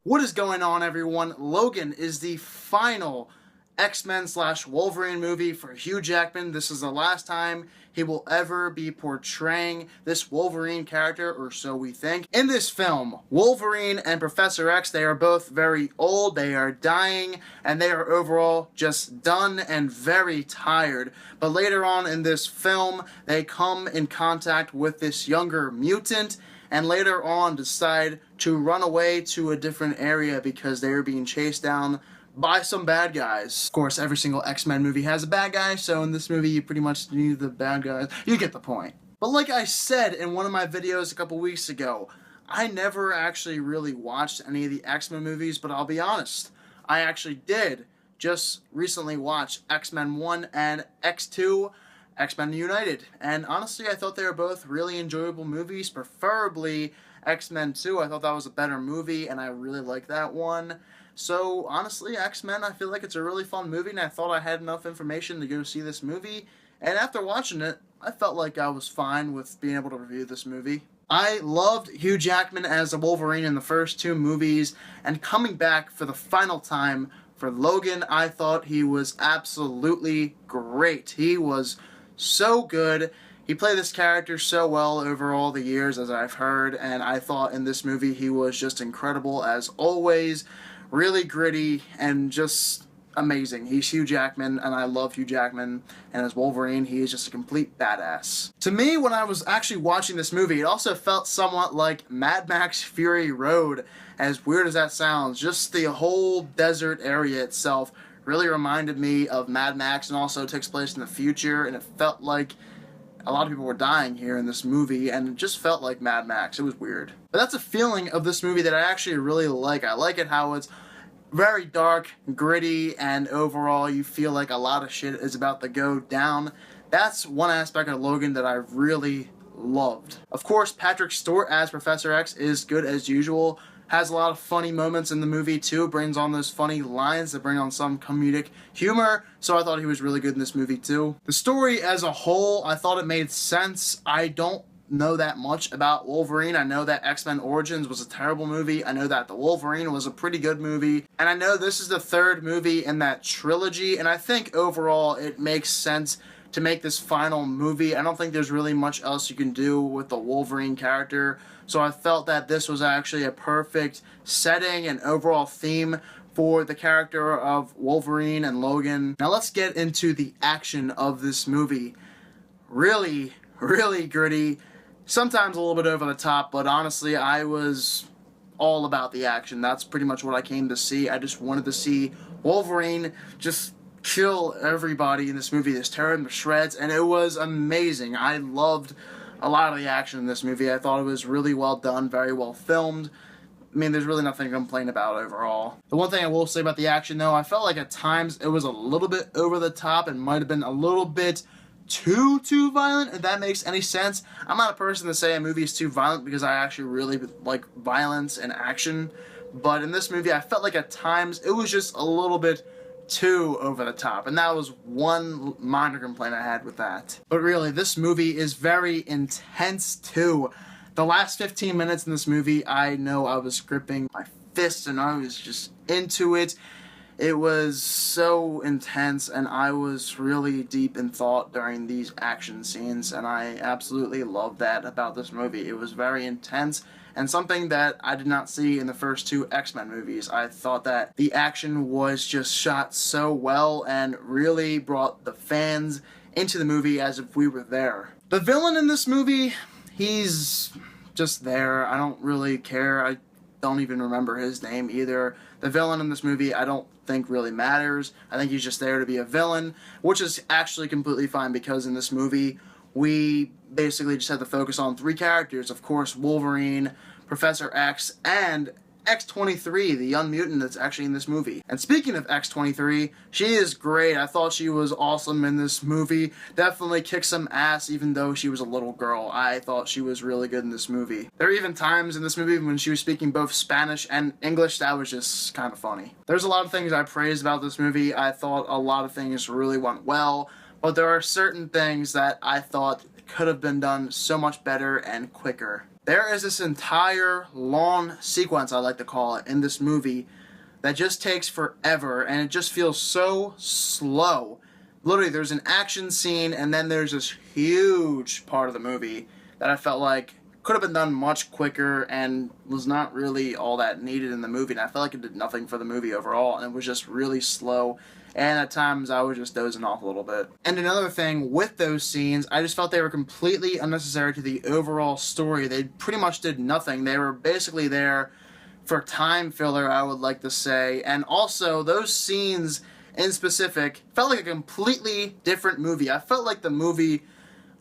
What is going on, everyone? Logan is the final X-Men/Wolverine movie for Hugh Jackman. This is the last time he will ever be portraying this Wolverine character, or so we think. In this film, Wolverine and Professor X, they are both very old, they are dying, and they are overall just done and very tired. But later on in this film, they come in contact with this younger mutant, and later on decide to run away to a different area because they are being chased down by some bad guys. Of course, every single X-Men movie has a bad guy, so in this movie you pretty much need the bad guys. You get the point. But like I said in one of my videos a couple weeks ago, I never actually really watched any of the X-Men movies, but I'll be honest, I actually did just recently watch X-Men 1 and X2, X-Men United, and honestly I thought they were both really enjoyable movies, preferably X-Men 2. I thought that was a better movie and I really liked that one. So honestly, X-Men, I feel like it's a really fun movie, and I thought I had enough information to go see this movie, and after watching it, I felt like I was fine with being able to review this movie. I loved Hugh Jackman as a Wolverine in the first two movies, and coming back for the final time for Logan, I thought he was absolutely great. He was so good. He played this character so well over all the years, as I've heard, and I thought in this movie he was just incredible as always. Really gritty and just amazing. He's Hugh Jackman, and I love Hugh Jackman, and as Wolverine, he is just a complete badass. To me, when I was actually watching this movie, it also felt somewhat like Mad Max Fury Road, as weird as that sounds. Just the whole desert area itself really reminded me of Mad Max, and also takes place in the future, and it felt like a lot of people were dying here in this movie, and it just felt like Mad Max. It was weird. But that's a feeling of this movie that I actually really like. I like it how it's very dark, gritty, and overall you feel like a lot of shit is about to go down. That's one aspect of Logan that I really loved. Of course, Patrick Stewart as Professor X is good as usual. Has a lot of funny moments in the movie too, brings on those funny lines that bring on some comedic humor, so I thought he was really good in this movie too. The story as a whole, I thought it made sense. I don't know that much about Wolverine. I know that X-Men Origins was a terrible movie. I know that The Wolverine was a pretty good movie, and I know this is the third movie in that trilogy, and I think overall it makes sense to make this final movie. I don't think there's really much else you can do with the Wolverine character, so I felt that this was actually a perfect setting and overall theme for the character of Wolverine and Logan. Now let's get into the action of this movie. Really, really gritty, sometimes a little bit over the top, but honestly I was all about the action. That's pretty much what I came to see. I just wanted to see Wolverine just kill everybody in this movie, just tear them to shreds, and it was amazing. I loved a lot of the action in this movie. I thought it was really well done, very well filmed. I mean, there's really nothing to complain about overall. The one thing I will say about the action, though, I felt like at times it was a little bit over the top and might have been a little bit too violent, if that makes any sense. I'm not a person to say a movie is too violent because I actually really like violence and action, but in this movie I felt like at times it was just a little bit too over the top, and that was one minor complaint I had with that. But really, this movie is very intense too. The last 15 minutes in this movie, I know I was gripping my fists and I was just into it. It was so intense, and I was really deep in thought during these action scenes, and I absolutely loved that about this movie. It was very intense, and something that I did not see in the first two X-Men movies. I thought that the action was just shot so well and really brought the fans into the movie as if we were there. The villain in this movie, he's just there. I don't really care. I don't even remember his name either. The villain in this movie I don't think really matters. I think he's just there to be a villain, which is actually completely fine because in this movie we basically just had to focus on three characters. Of course, Wolverine, Professor X, and X-23, the young mutant that's actually in this movie. And speaking of X-23, she is great. I thought she was awesome in this movie. Definitely kicked some ass even though she was a little girl. I thought she was really good in this movie. There are even times in this movie when she was speaking both Spanish and English that was just kind of funny. There's a lot of things I praised about this movie. I thought a lot of things really went well, but there are certain things that I thought could have been done so much better and quicker. There is this entire long sequence, I like to call it, in this movie that just takes forever, and it just feels so slow. Literally, there's an action scene, and then there's this huge part of the movie that I felt like could have been done much quicker and was not really all that needed in the movie, and I felt like it did nothing for the movie overall, and it was just really slow, and at times I was just dozing off a little bit. And another thing with those scenes, I just felt they were completely unnecessary to the overall story. They pretty much did nothing. They were basically there for time filler, I would like to say, and also those scenes in specific felt like a completely different movie. I felt like the movie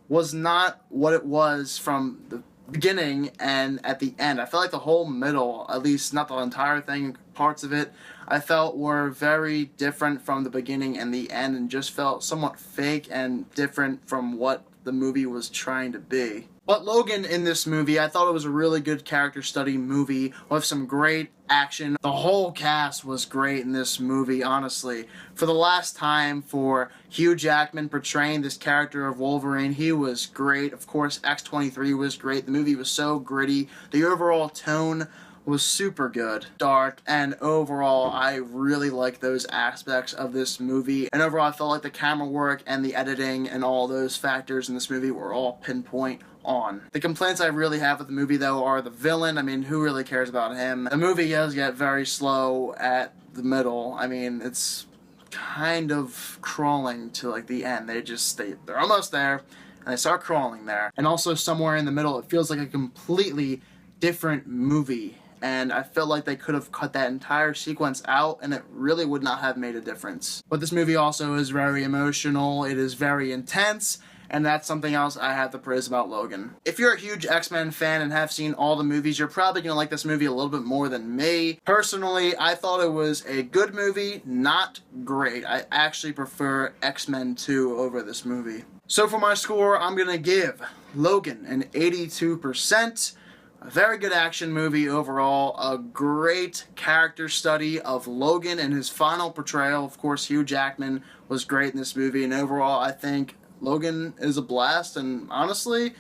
was not what it was from the beginning and at the end. I felt like the whole middle, at least not the entire thing, parts of it, I felt were very different from the beginning and the end, and just felt somewhat fake and different from what the movie was trying to be. But Logan in this movie, I thought it was a really good character study movie with some great action. The whole cast was great in this movie, honestly. For the last time for Hugh Jackman portraying this character of Wolverine, he was great. Of course, X-23 was great. The movie was so gritty. The overall tone was super good. Dark, and overall, I really like those aspects of this movie. And overall, I felt like the camera work and the editing and all those factors in this movie were all pinpoint on. The complaints I really have with the movie, though, are the villain. I mean, who really cares about him? The movie does get very slow at the middle. I mean, it's kind of crawling to, like, the end. They're almost there, and they start crawling there. And also, somewhere in the middle, it feels like a completely different movie. And I felt like they could have cut that entire sequence out, and it really would not have made a difference. But this movie also is very emotional, it is very intense, and that's something else I have to praise about Logan. If you're a huge X-Men fan and have seen all the movies, you're probably going to like this movie a little bit more than me. Personally, I thought it was a good movie, not great. I actually prefer X-Men 2 over this movie. So for my score, I'm going to give Logan an 82%. A very good action movie overall, a great character study of Logan and his final portrayal. Of course, Hugh Jackman was great in this movie, and overall, I think Logan is a blast, and honestly,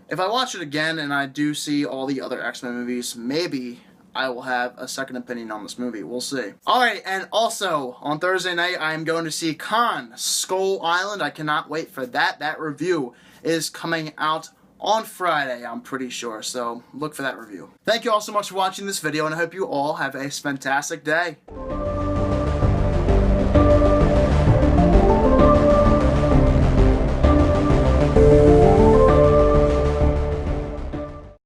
if I watch it again and I do see all the other X-Men movies, maybe I will have a second opinion on this movie. We'll see. Alright, and also, on Thursday night, I am going to see Khan, Skull Island. I cannot wait for that. That review is coming out on Friday, I'm pretty sure, so look for that review. Thank you all so much for watching this video, and I hope you all have a fantastic day.